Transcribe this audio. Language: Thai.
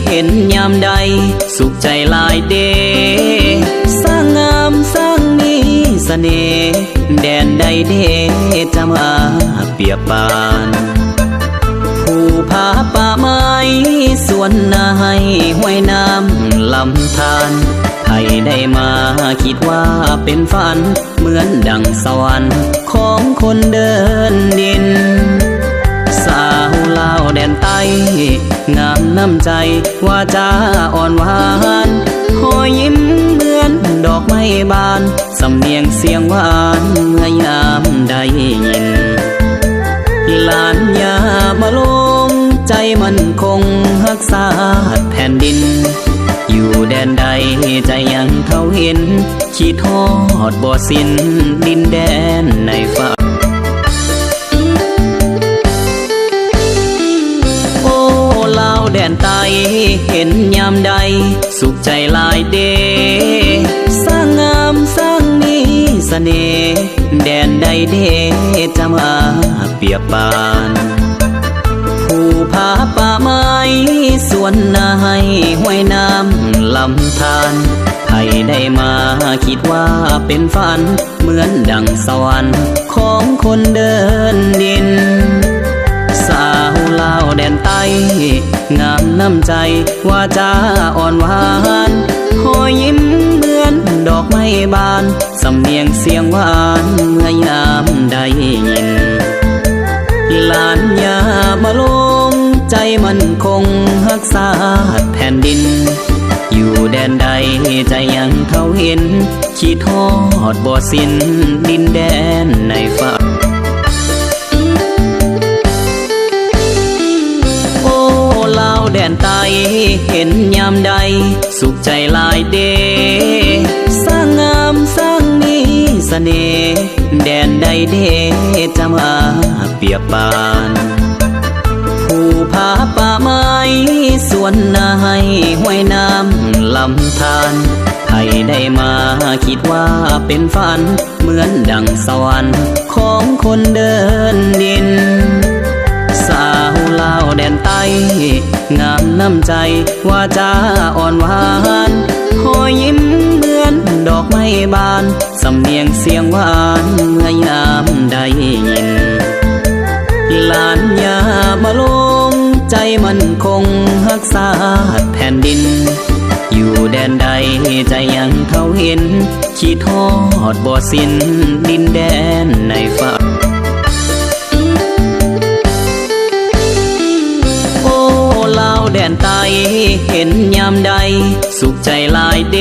เห็นยามใดสุขใจหลายเดสร้างงามสร้างมีเสน่ห์แดนใดเดจะมาเปรียบปานภูผาป่าไม้สวนนาให้ห้วยน้ำลำธารใครได้มาคิดว่าเป็นฝันเหมือนดังสวรรค์ของคนเดินดินสาวลาวแดนใต้งามน้ำใจว่าจาอ่อนหวานคอยยิ้มเหมือนดอกไม้บานสำเนียงเสียงหวานเมื่อยามได้ยินหลานยามาลงใจมันคงรักษาแผ่นดินอยู่แดนใดใจยังเท่าเห็นขีดทอดบ่สิ้นดินแดนในฝันโอ้ลาวแดนใต้เห็นยามใดสุขใจหลายเดสร้างงามสร้างมีเสน่ห์แดนใดเดจะมาเปรียบปานภูผาป่าไม้สวนนาให้ห้วยน้ำลำธารใครได้มาคิดว่าเป็นฝันเหมือนดังสวรรค์ของคนเดินดินสาวลาวแดนใต้งามน้ำใจว่าจาอ่อนหวานคอยยิ้มเหมือนดอกไม้บานสำเนียงเสียงหวานเมื่อยามได้ยินหลานยามาลงใจมันคงรักษาแผ่นดินอยู่แดนใดใจยังเท่าเห็นขีดทอดบ่สิ้นดินแดนในฝันโอ้ลาวแดนใต้เห็นยามใดสุขใจหลายเดสร้างงามสร้างมีเสน่ห์แดนใดเดจะมาเปรียบปานภูผาป่าไม้สวนนาให้ห้วยน้ำลำธารใครได้มาคิดว่าเป็นฝันเหมือนดังสวรรค์ของคนเดินดินสาวลาวแดนใต้งามน้ำใจว่าจาอ่อนหวานคอยยิ้มเหมือนดอกไม้บานสำเนียงเสียงหวานเมื่อยามได้ยินหลานยามาลงใจมันคงรักษาแผ่นดินอยู่แดนใดใจยังเท่าเห็นขีดทอดบ่สิ้นดินแดนในฝันโอ้ลาวแดนใต้เห็นยามใดสุขใจหลายเด